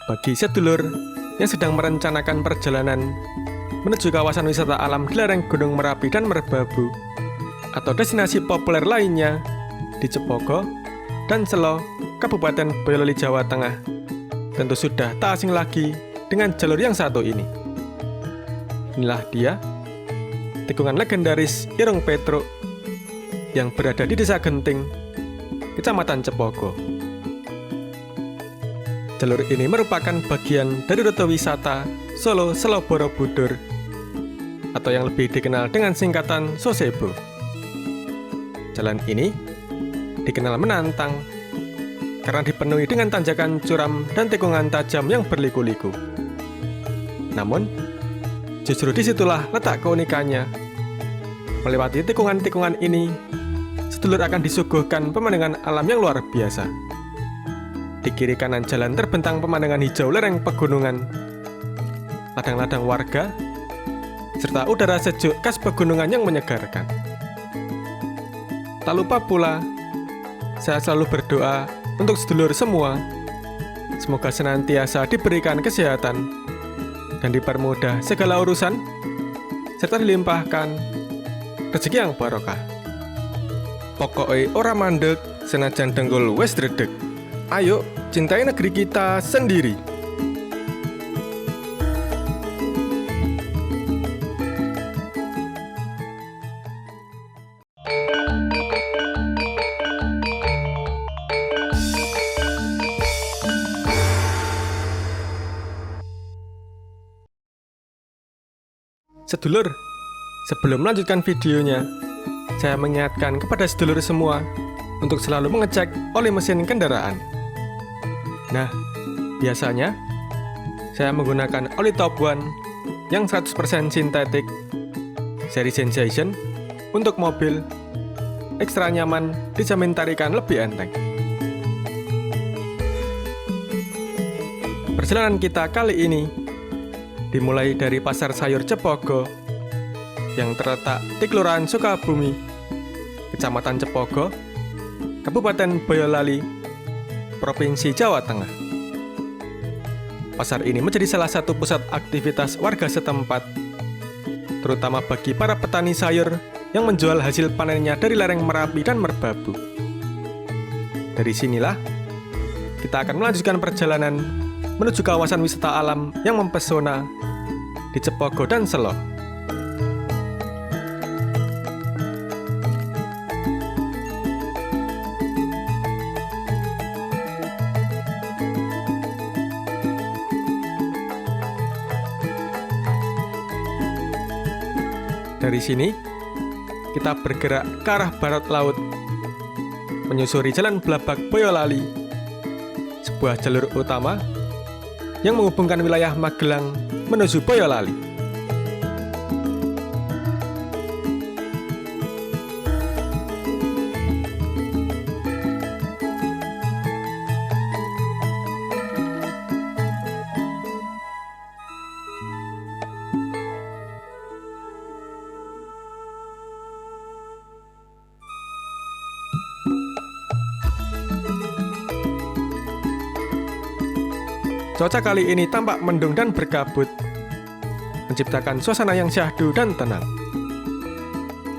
Bagi sedulur yang sedang merencanakan perjalanan menuju kawasan wisata alam di lereng Gunung Merapi dan Merbabu, atau destinasi populer lainnya di Cepogo dan Selo, Kabupaten Boyolali, Jawa Tengah, tentu sudah tak asing lagi dengan jalur yang satu ini. Inilah dia, tikungan legendaris Irung Petruk yang berada di Desa Genting, Kecamatan Cepogo. Jalur ini merupakan bagian dari rute wisata Solo-Selo Borobudur, atau yang lebih dikenal dengan singkatan SOSEBO. Jalan ini dikenal menantang karena dipenuhi dengan tanjakan curam dan tikungan tajam yang berliku-liku. Namun, justru disitulah letak keunikannya. Melewati tikungan-tikungan ini, sedulur akan disuguhkan pemandangan alam yang luar biasa. Di kiri kanan jalan terbentang pemandangan hijau lereng pegunungan, ladang-ladang warga, serta udara sejuk khas pegunungan yang menyegarkan. Tak lupa pula, saya selalu berdoa untuk sedulur semua, semoga senantiasa diberikan kesehatan dan dipermudah segala urusan, serta dilimpahkan rezeki yang barokah. Pokoknya ora mandek senajan dengkul wes dredeg. Ayo, cintai negeri kita sendiri. Sedulur, sebelum melanjutkan videonya, saya mengingatkan kepada sedulur semua untuk selalu mengecek oli mesin kendaraan. Nah, biasanya saya menggunakan oli Top One yang 100% sintetik seri Sensation untuk mobil, ekstra nyaman, dijamin tarikan lebih enteng. Perjalanan kita kali ini dimulai dari Pasar Sayur Cepogo yang terletak di Kelurahan Sukabumi, Kecamatan Cepogo, Kabupaten Boyolali, Provinsi Jawa Tengah. Pasar ini menjadi salah satu pusat aktivitas warga setempat, terutama bagi para petani sayur yang menjual hasil panennya dari lereng Merapi dan Merbabu. Dari sinilah kita akan melanjutkan perjalanan menuju kawasan wisata alam yang mempesona di Cepogo dan Selo. Dari sini, kita bergerak ke arah barat laut, menyusuri Jalan Blabak Boyolali, sebuah jalur utama yang menghubungkan wilayah Magelang menuju Boyolali. Cuaca kali ini tampak mendung dan berkabut, menciptakan suasana yang syahdu dan tenang.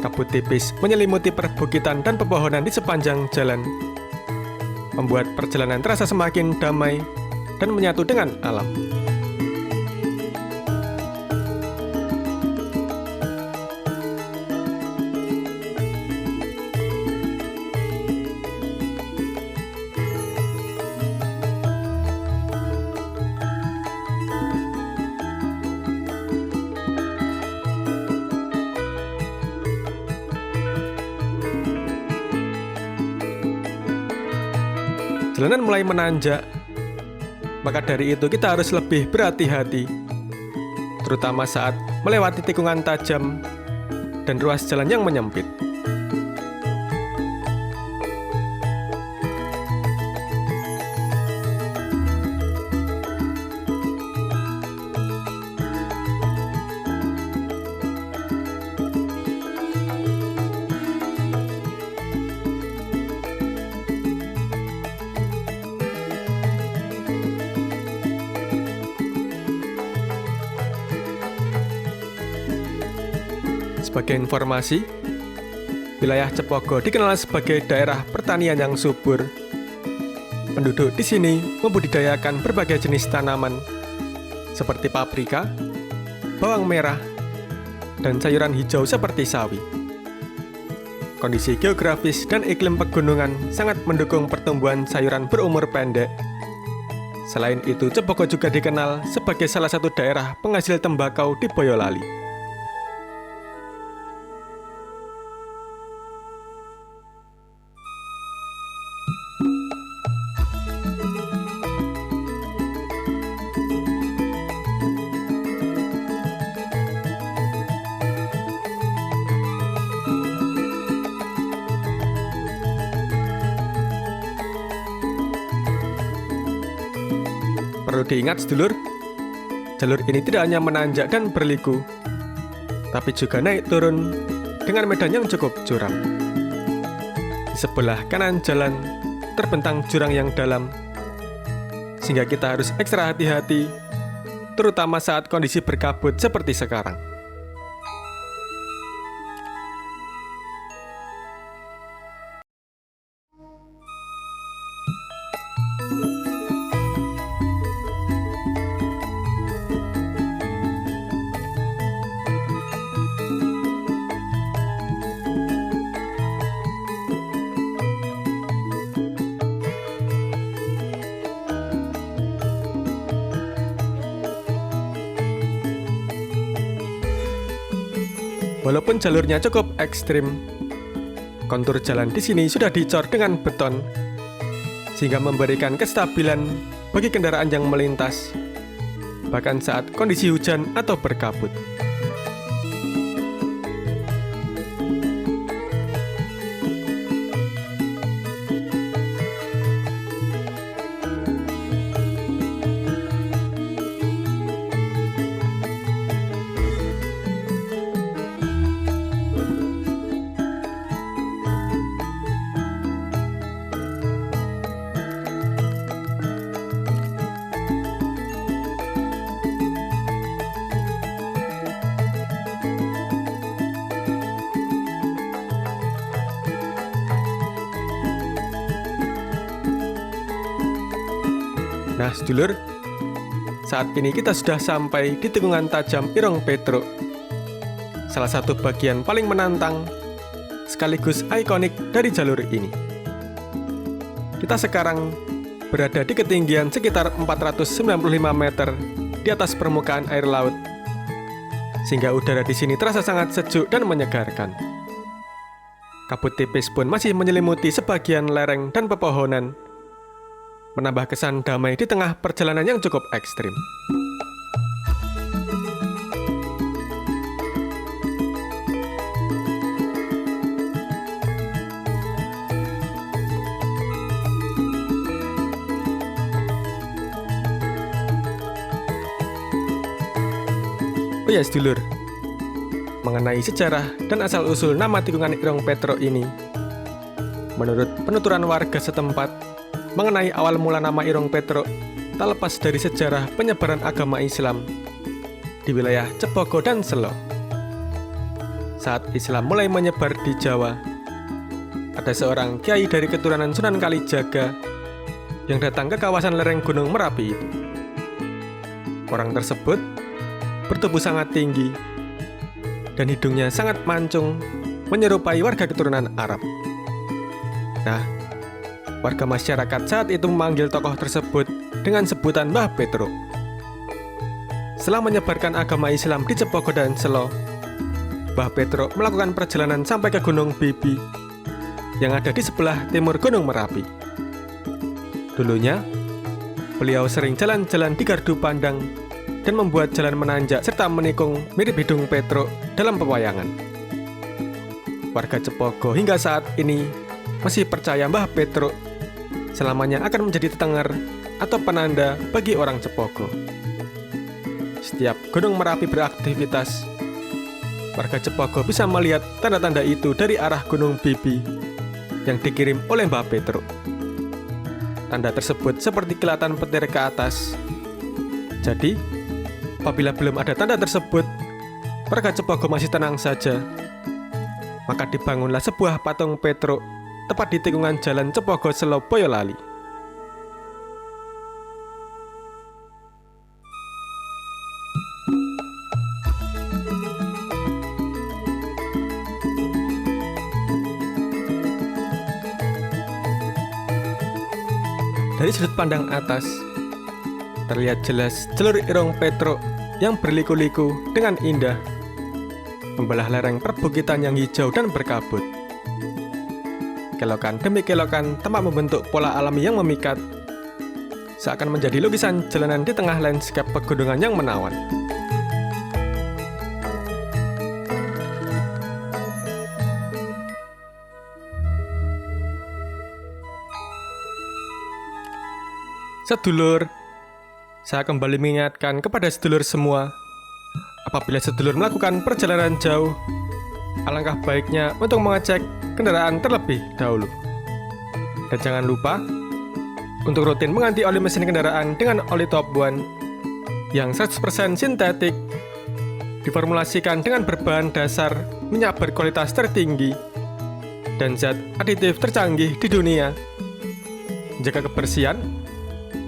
Kabut tipis menyelimuti perbukitan dan pepohonan di sepanjang jalan, membuat perjalanan terasa semakin damai dan menyatu dengan alam. Jalanan mulai menanjak, maka dari itu kita harus lebih berhati-hati, terutama saat melewati tikungan tajam dan ruas jalan yang menyempit. Sebagai informasi, wilayah Cepogo dikenal sebagai daerah pertanian yang subur. Penduduk di sini membudidayakan berbagai jenis tanaman seperti paprika, bawang merah, dan sayuran hijau seperti sawi. Kondisi geografis dan iklim pegunungan sangat mendukung pertumbuhan sayuran berumur pendek. Selain itu, Cepogo juga dikenal sebagai salah satu daerah penghasil tembakau di Boyolali. Perlu diingat sedulur, jalur ini tidak hanya menanjak dan berliku, tapi juga naik turun dengan medan yang cukup curam. Di sebelah kanan jalan terbentang jurang yang dalam, sehingga kita harus ekstra hati-hati, terutama saat kondisi berkabut seperti sekarang. Walaupun jalurnya cukup ekstrim, kontur jalan di sini sudah dicor dengan beton, sehingga memberikan kestabilan bagi kendaraan yang melintas, bahkan saat kondisi hujan atau berkabut. Nah, sedulur, saat ini kita sudah sampai di tikungan tajam Irung Petruk, salah satu bagian paling menantang sekaligus ikonik dari jalur ini. Kita sekarang berada di ketinggian sekitar 495 meter di atas permukaan air laut, sehingga udara di sini terasa sangat sejuk dan menyegarkan. Kabut tipis pun masih menyelimuti sebagian lereng dan pepohonan, menambah kesan damai di tengah perjalanan yang cukup ekstrim. Oh ya sedulur, mengenai sejarah dan asal-usul nama tikungan Irung Petruk ini, menurut penuturan warga setempat, mengenai awal mula nama Irung Petruk tak lepas dari sejarah penyebaran agama Islam di wilayah Cepogo dan Selo. Saat Islam mulai menyebar di Jawa, ada seorang kiai dari keturunan Sunan Kalijaga yang datang ke kawasan lereng Gunung Merapi itu. Orang tersebut bertubuh sangat tinggi dan hidungnya sangat mancung, menyerupai warga keturunan Arab. Nah, warga masyarakat saat itu memanggil tokoh tersebut dengan sebutan Mbah Petruk. Setelah menyebarkan agama Islam di Cepogo dan Selo, Mbah Petruk melakukan perjalanan sampai ke Gunung Bibi yang ada di sebelah timur Gunung Merapi. Dulunya, beliau sering jalan-jalan di gardu pandang dan membuat jalan menanjak serta menikung mirip hidung Petruk dalam pewayangan. Warga Cepogo hingga saat ini masih percaya Mbah Petruk selamanya akan menjadi tetenger atau penanda bagi orang Cepogo. Setiap Gunung Merapi beraktivitas, warga Cepogo bisa melihat tanda-tanda itu dari arah Gunung Bibi yang dikirim oleh Mbah Petruk. Tanda tersebut seperti kilatan petir ke atas. Jadi, apabila belum ada tanda tersebut, warga Cepogo masih tenang saja, maka dibangunlah sebuah patung Petruk tepat di tikungan jalan Cepogo Selo Boyolali. Dari sudut pandang atas, terlihat jelas jalur irung Petruk yang berliku-liku dengan indah, membelah lereng perbukitan yang hijau dan berkabut. Kelokan demi kelokan tampak membentuk pola alami yang memikat, seakan menjadi lukisan jalanan di tengah lanskap pegunungan yang menawan. Sedulur, saya kembali mengingatkan kepada sedulur semua, apabila sedulur melakukan perjalanan jauh, alangkah baiknya untuk mengecek kendaraan terlebih dahulu. Dan jangan lupa untuk rutin mengganti oli mesin kendaraan dengan oli Top One yang 100% sintetik, diformulasikan dengan berbahan dasar minyak berkualitas tertinggi dan zat aditif tercanggih di dunia, menjaga kebersihan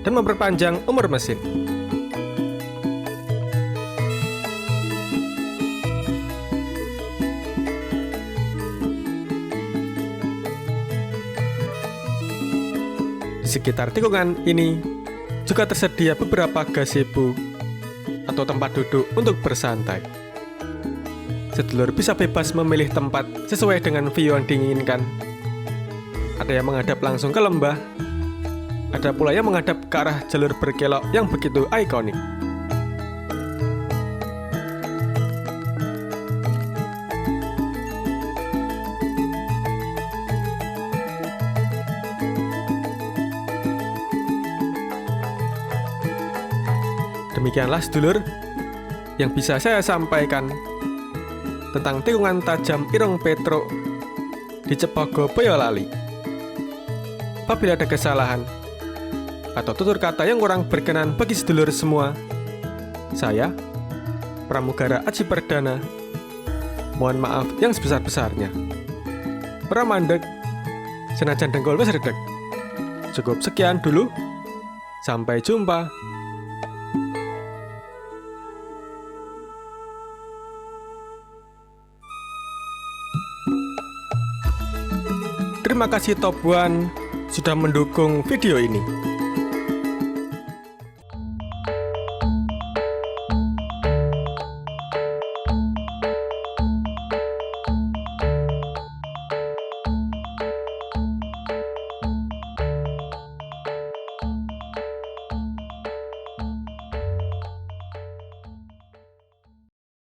dan memperpanjang umur mesin. Di sekitar tikungan ini juga tersedia beberapa gazebo atau tempat duduk untuk bersantai. Sedulur bisa bebas memilih tempat sesuai dengan view yang diinginkan. Ada yang menghadap langsung ke lembah, ada pula yang menghadap ke arah jalur berkelok yang begitu ikonik. Demikianlah sedulur yang bisa saya sampaikan tentang tikungan tajam irung Petruk di Cepogo Boyolali. Apabila ada kesalahan atau tutur kata yang kurang berkenan bagi sedulur semua, saya, Pramugara Aji Perdana, mohon maaf yang sebesar-besarnya. Pramandeg, senajan dengkul wis redeg. Cukup sekian dulu. Sampai jumpa. Terima kasih Top One sudah mendukung video ini.